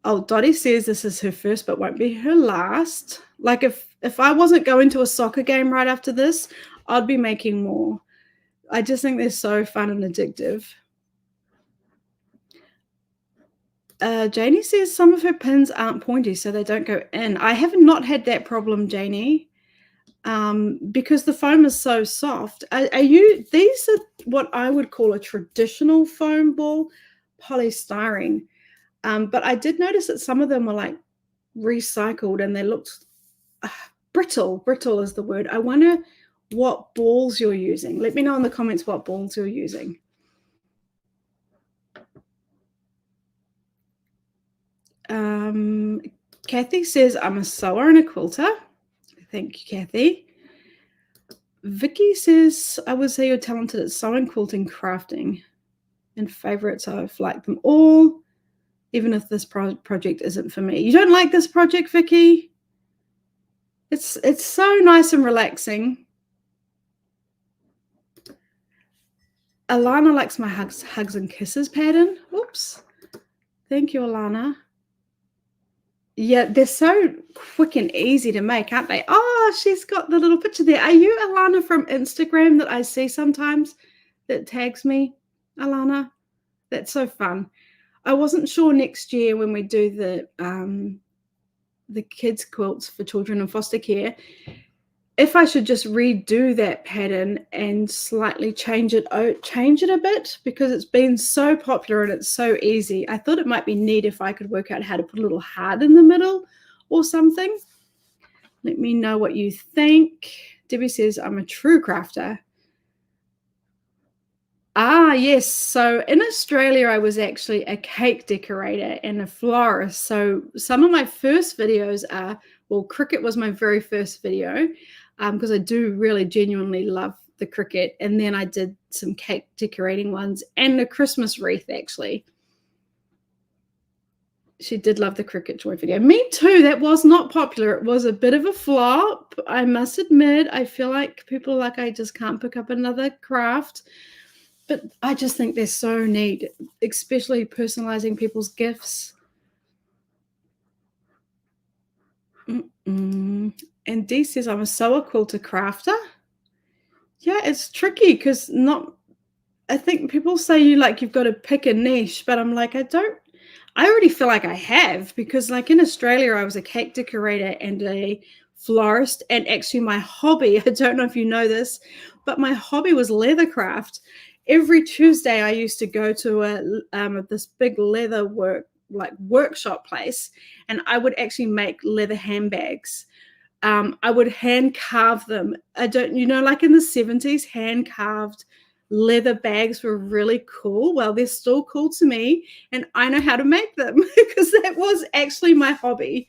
Dottie says this is her first but won't be her last. Like if I wasn't going to a soccer game right after this, I'd be making more. I just think they're so fun and addictive. Janie says some of her pins aren't pointy, so they don't go in. I have not had that problem, Janie, because the foam is so soft. These are what I would call a traditional foam ball, polystyrene. But I did notice that some of them were like recycled and they looked brittle. Brittle is the word. I wonder what balls you're using. Let me know in the comments what balls you're using. Kathy says, I'm a sewer and a quilter. Thank you, Kathy. Vicky says, I would say you're talented at sewing, quilting, crafting. And favorites, I've liked them all, even if this project isn't for me. You don't like this project, Vicky? It's so nice and relaxing. Alana likes my hugs and kisses pattern. Oops. Thank you, Alana. Yeah, they're so quick and easy to make, aren't they? Oh, she's got the little picture there. Are you Alana from Instagram that I see sometimes that tags me, Alana? That's so fun. I wasn't sure next year when we do the kids quilts for children in foster care if I should just redo that pattern and slightly change it a bit, because it's been so popular and it's so easy. I thought it might be neat if I could work out how to put a little heart in the middle or something. Let me know what you think. Debbie says, I'm a true crafter. Ah, yes. So in Australia, I was actually a cake decorator and a florist. So some of my first videos are, well, cricket was my very first video, because I do really genuinely love the cricket. And then I did some cake decorating ones and a Christmas wreath, actually. She did love the cricket joy video. Me too. That was not popular. It was a bit of a flop, I must admit. I feel like people are like, I just can't pick up another craft. But I just think they're so neat, especially personalizing people's gifts. And Dee says, I'm a sewer quilter crafter. Yeah, it's tricky because I think people say you've got to pick a niche, but I'm like, I already feel like I have, because like in Australia, I was a cake decorator and a florist, and actually my hobby, I don't know if you know this, but my hobby was leathercraft. Every Tuesday I used to go to this big leather workshop place, and I would actually make leather handbags. I would hand carve them. Like in the 70s, hand carved leather bags were really cool. Well, they're still cool to me, and I know how to make them because that was actually my hobby.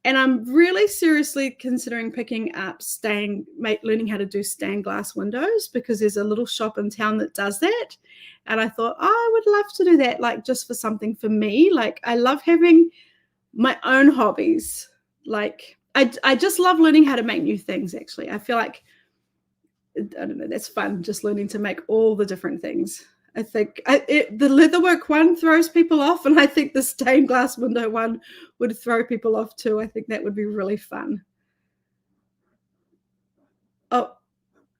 And I'm really seriously considering picking up learning how to do stained glass windows, because there's a little shop in town that does that. And I thought, oh, I would love to do that, like just for something for me. Like I love having my own hobbies. Like I just love learning how to make new things, actually. I feel like, I don't know, that's fun, just learning to make all the different things. I think the leatherwork one throws people off, and I think the stained glass window one would throw people off too. I think that would be really fun. Oh,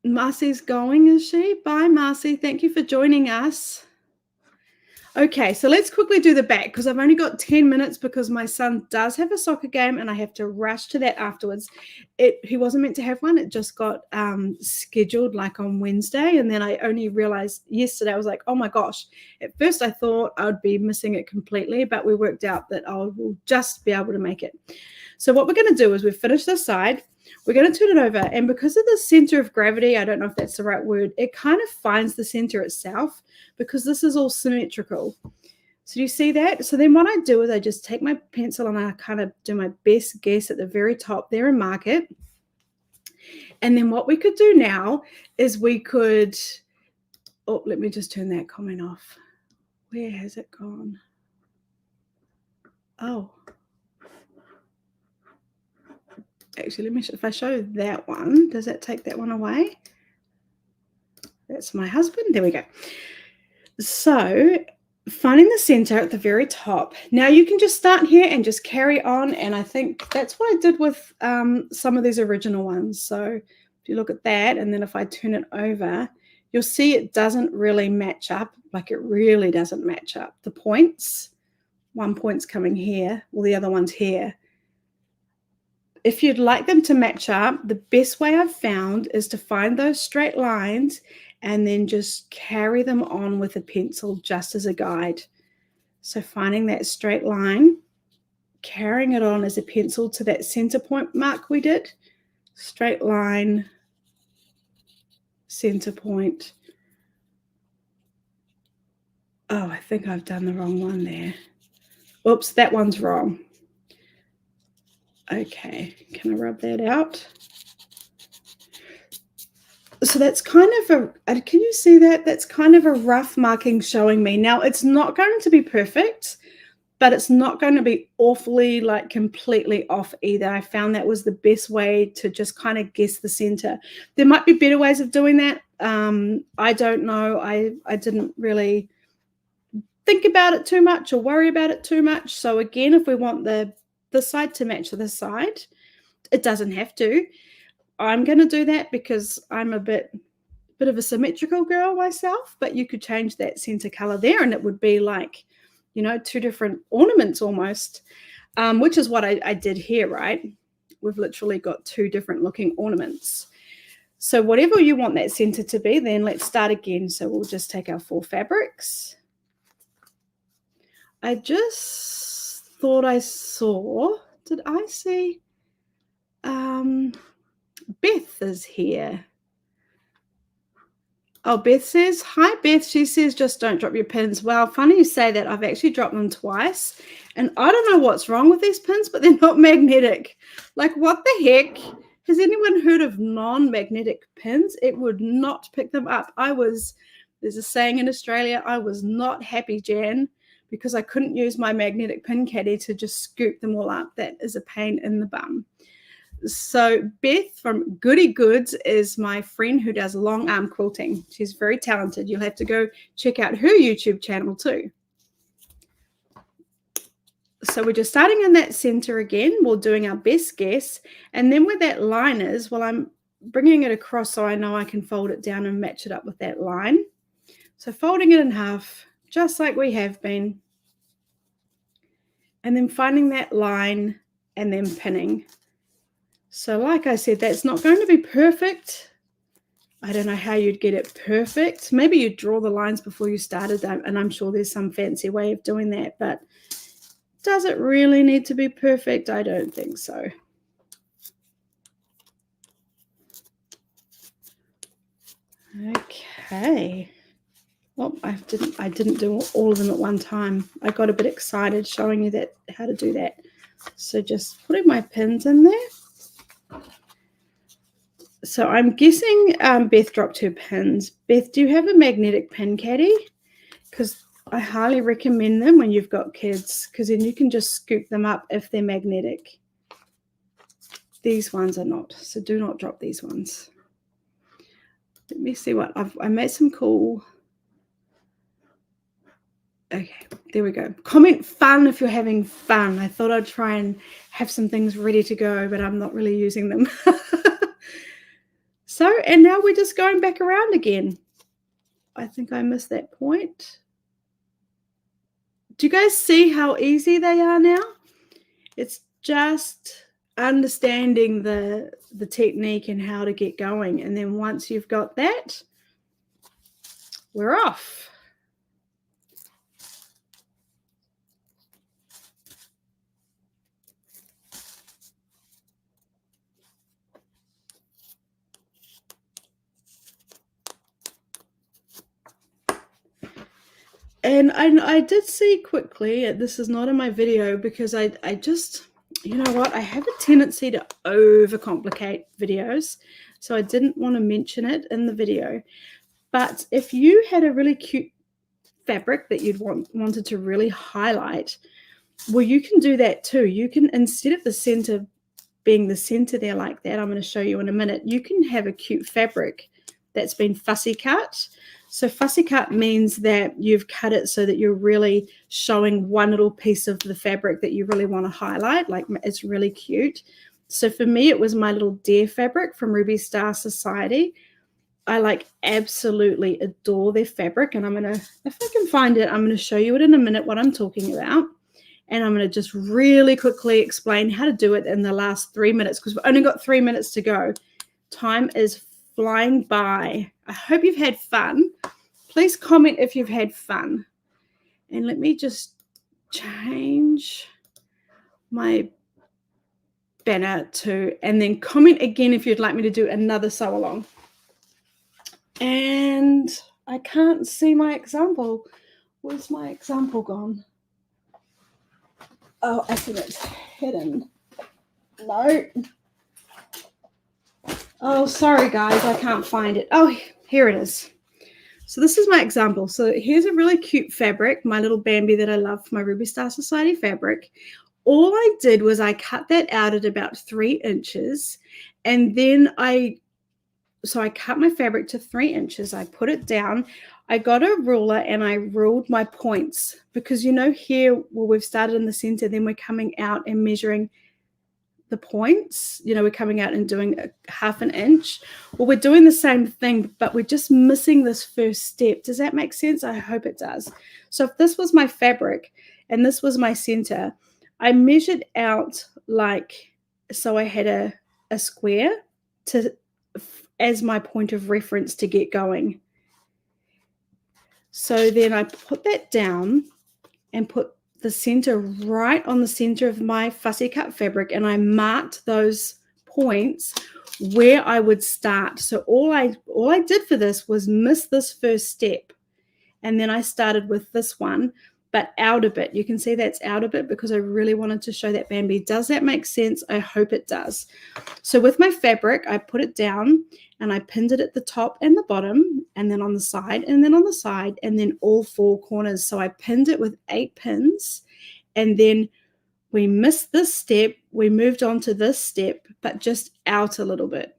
Marcy's going, is she? Bye, Marcy. Thank you for joining us. Okay, so let's quickly do the back, because I've only got 10 minutes because my son does have a soccer game and I have to rush to that afterwards. He wasn't meant to have one. It just got scheduled like on Wednesday, and then I only realized yesterday. I was like, oh my gosh. At first I thought I would be missing it completely, but we worked out that I will just be able to make it. So what we're going to do is we've finished this side. We're going to turn it over, and because of the center of gravity, I don't know if that's the right word, it kind of finds the center itself, because this is all symmetrical. So do you see that? So then what I do is I just take my pencil and I kind of do my best guess at the very top there and mark it. And then what we could do now is we could, oh, let me just turn that comment off. Where has it gone? Oh. Actually, if I show that one, does that take that one away? That's my husband. There we go. So finding the center at the very top. Now you can just start here and just carry on. And I think that's what I did with some of these original ones. So if you look at that, and then if I turn it over, you'll see it doesn't really match up. Like it really doesn't match up. The points, one point's coming here, well, the other one's here. If you'd like them to match up, the best way I've found is to find those straight lines and then just carry them on with a pencil just as a guide. So finding that straight line, carrying it on as a pencil to that center point mark we did, straight line, center point. Oh, I think I've done the wrong one there. Oops, that one's wrong. Okay, can I rub that out? So that's kind of can you see that? That's kind of a rough marking showing me. Now, it's not going to be perfect, but it's not going to be awfully, like completely off either. I found that was the best way to just kind of guess the center. There might be better ways of doing that. I don't know. I didn't really think about it too much or worry about it too much. So again, if we want the side to match the side, it doesn't have to. I'm going to do that because I'm a bit of a symmetrical girl myself, but you could change that center color there and it would be like, you know, two different ornaments almost, which is what I did here, right? We've literally got two different looking ornaments. So whatever you want that center to be, then let's start again. So we'll just take our 4 fabrics. I just thought I saw, did I see? Beth is here. Oh, Beth says, hi, Beth. She says, just don't drop your pins. Well, funny you say that. I've actually dropped them twice. And I don't know what's wrong with these pins, but they're not magnetic. Like, what the heck? Has anyone heard of non-magnetic pins? It would not pick them up. There's a saying in Australia, I was not happy, Jan, because I couldn't use my magnetic pin caddy to just scoop them all up. That is a pain in the bum. So Beth from Goody Goods is my friend who does long arm quilting. She's very talented. You'll have to go check out her YouTube channel too. So we're just starting in that center again. We're doing our best guess. And then where that line is, well, I'm bringing it across so I know I can fold it down and match it up with that line. So folding it in half, just like we have been. And then finding that line and then pinning. So like I said, that's not going to be perfect. I don't know how you'd get it perfect. Maybe you'd draw the lines before you started them, and I'm sure there's some fancy way of doing that, but does it really need to be perfect? I don't think so. Okay. Well, I didn't do all of them at one time. I got a bit excited showing you that how to do that. So just putting my pins in there. So I'm guessing Beth dropped her pins. Beth, do you have a magnetic pin caddy? Because I highly recommend them when you've got kids, because then you can just scoop them up if they're magnetic. These ones are not, so do not drop these ones. Let me see what I made some cool. Okay, there we go. Comment fun if you're having fun. I thought I'd try and have some things ready to go, but I'm not really using them. So, and now we're just going back around again. I think I missed that point. Do you guys see how easy they are now? It's just understanding the technique and how to get going. And then once you've got that, we're off. And I did see quickly, this is not in my video because I just, you know what, I have a tendency to overcomplicate videos. So I didn't want to mention it in the video. But if you had a really cute fabric that you'd wanted to really highlight, well, you can do that too. You can, instead of the center being the center there like that, I'm going to show you in a minute, you can have a cute fabric that's been fussy cut. So fussy cut means that you've cut it so that you're really showing one little piece of the fabric that you really want to highlight. Like, it's really cute. So for me, it was my little deer fabric from Ruby Star Society. I like absolutely adore their fabric, and I'm going to, if I can find it, I'm going to show you it in a minute what I'm talking about. And I'm going to just really quickly explain how to do it in the last 3 minutes, because we've only got 3 minutes to go. Time is flying by. I hope you've had fun. Please comment if you've had fun. And let me just change my banner to, and then comment again if you'd like me to do another sew along. And I can't see my example. Where's my example gone? Oh, I think it's hidden. No. Oh, sorry guys, I can't find it. Oh, here it is. So this is my example. So here's a really cute fabric, my little Bambi that I love, my Ruby Star Society fabric. All I did was I cut that out at about 3 inches, and then I cut my fabric to 3 inches. I put it down. I got a ruler and I ruled my points, because you know here, well, we've started in the center, then we're coming out and measuring the points. You know, we're coming out and doing a 1/2 inch. Well, we're doing the same thing, but we're just missing this first step. Does that make sense? I hope it does. So if this was my fabric and this was my center, I measured out like, so I had a square to as my point of reference to get going. So then I put that down and put the center right on the center of my fussy cut fabric, and I marked those points where I would start. So all I did for this was miss this first step, and then I started with this one, but out a bit. You can see that's out a bit because I really wanted to show that Bambi. Does that make sense? I hope it does. So with my fabric, I put it down and I pinned it at the top and the bottom, and then on the side, and then on the side, and then all 4 corners. So I pinned it with 8 pins, and then we missed this step. We moved on to this step, but just out a little bit.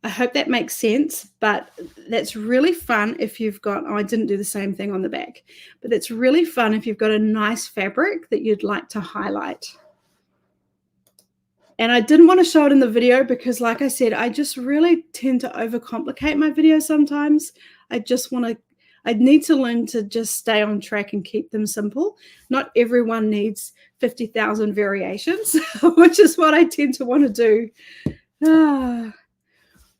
I hope that makes sense, but that's really fun if you've got, oh, I didn't do the same thing on the back, but it's really fun if you've got a nice fabric that you'd like to highlight. And I didn't want to show it in the video because, like I said, I just really tend to overcomplicate my videos sometimes. I need to learn to just stay on track and keep them simple. Not everyone needs 50,000 variations, which is what I tend to want to do. Ah,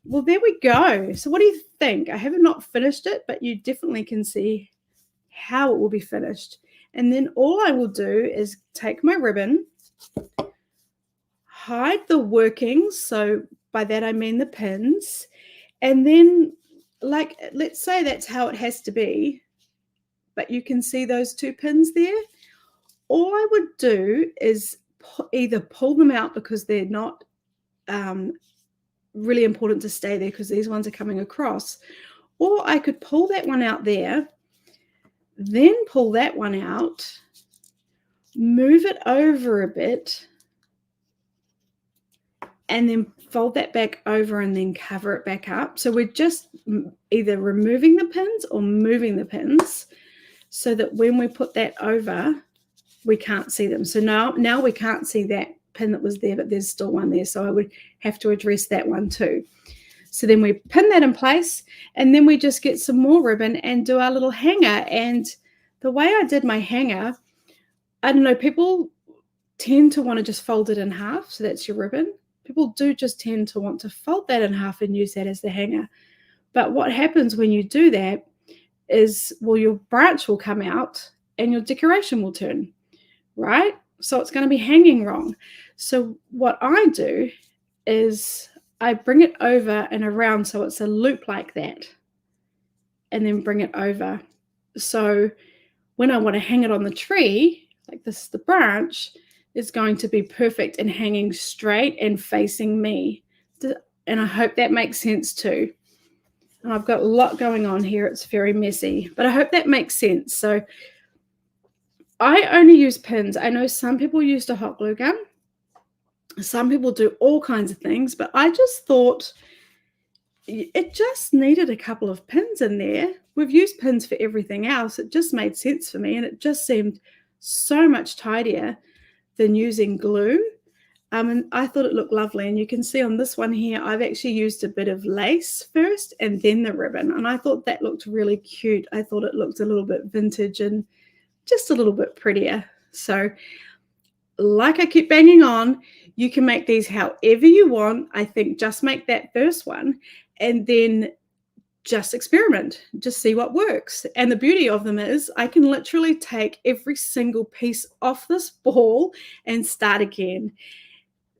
well, there we go. So what do you think? I have not finished it, but you definitely can see how it will be finished. And then all I will do is take my ribbon, hide the workings. So by that I mean the pins. And then, like, let's say that's how it has to be, but you can see those two pins there. All I would do is either pull them out because they're not really important to stay there because these ones are coming across, or I could pull that one out there, then pull that one out, move it over a bit, and then fold that back over and then cover it back up. So we're just either removing the pins or moving the pins so that when we put that over, we can't see them. So now we can't see that pin that was there, but there's still one there. So I would have to address that one too. So then we pin that in place, and then we just get some more ribbon and do our little hanger. And the way I did my hanger, I don't know, people tend to want to just fold it in half. So that's your ribbon. People do just tend to want to fold that in half and use that as the hanger. But what happens when you do that is, well, your branch will come out and your decoration will turn, right? So it's going to be hanging wrong. So what I do is I bring it over and around so it's a loop like that, and then bring it over. So when I want to hang it on the tree, like this is the branch, it's going to be perfect and hanging straight and facing me. And I hope that makes sense too. And I've got a lot going on here. It's very messy, but I hope that makes sense. So I only use pins. I know some people use a hot glue gun. Some people do all kinds of things, but I just thought it just needed a couple of pins in there. We've used pins for everything else. It just made sense for me, and it just seemed so much tidier than using glue. And I thought it looked lovely. And you can see on this one here, I've actually used a bit of lace first and then the ribbon. And I thought that looked really cute. I thought it looked a little bit vintage and just a little bit prettier. So like I keep banging on, you can make these however you want. I think just make that first one and then just experiment, just see what works. And the beauty of them is I can literally take every single piece off this ball and start again,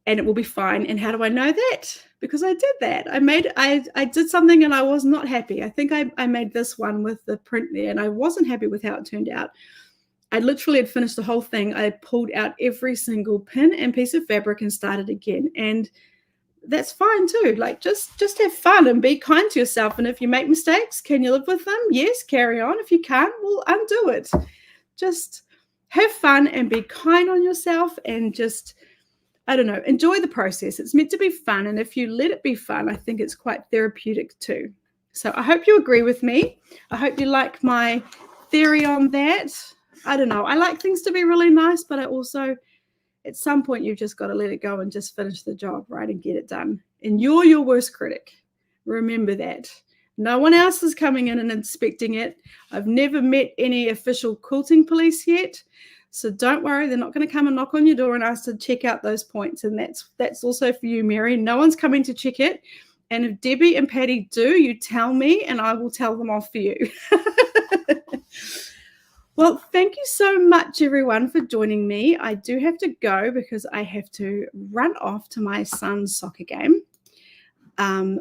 and it will be fine. And how do I know that? Because I did that. I did something and I was not happy. I think I made this one with the print there and I wasn't happy with how it turned out. I literally had finished the whole thing. I pulled out every single pin and piece of fabric and started again. And that's fine too. Like just have fun and be kind to yourself. And if you make mistakes, can you live with them? Yes, carry on. If you can't, well, undo it. Just have fun and be kind on yourself and just, I don't know, enjoy the process. It's meant to be fun. And if you let it be fun, I think it's quite therapeutic too. So I hope you agree with me. I hope you like my theory on that. I don't know. I like things to be really nice, but I also, at some point, you've just got to let it go and just finish the job, right, and get it done. And you're your worst critic. Remember that. No one else is coming in and inspecting it. I've never met any official quilting police yet. So don't worry, they're not going to come and knock on your door and ask to check out those points. And that's also for you, Mary. No one's coming to check it. And if Debbie and Patty do, you tell me and I will tell them off for you. Well, thank you so much, everyone, for joining me. I do have to go because I have to run off to my son's soccer game,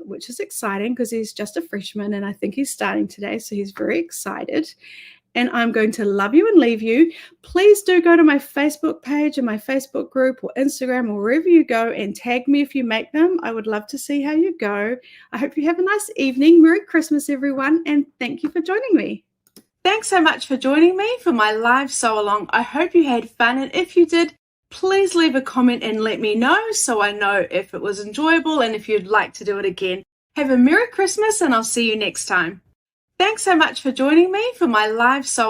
which is exciting because he's just a freshman and I think he's starting today. So he's very excited. And I'm going to love you and leave you. Please do go to my Facebook page and my Facebook group or Instagram or wherever you go and tag me if you make them. I would love to see how you go. I hope you have a nice evening. Merry Christmas, everyone. And thank you for joining me. Thanks so much for joining me for my live sew along. I hope you had fun. And if you did, please leave a comment and let me know so I know if it was enjoyable and if you'd like to do it again. Have a Merry Christmas and I'll see you next time. Thanks so much for joining me for my live sew along.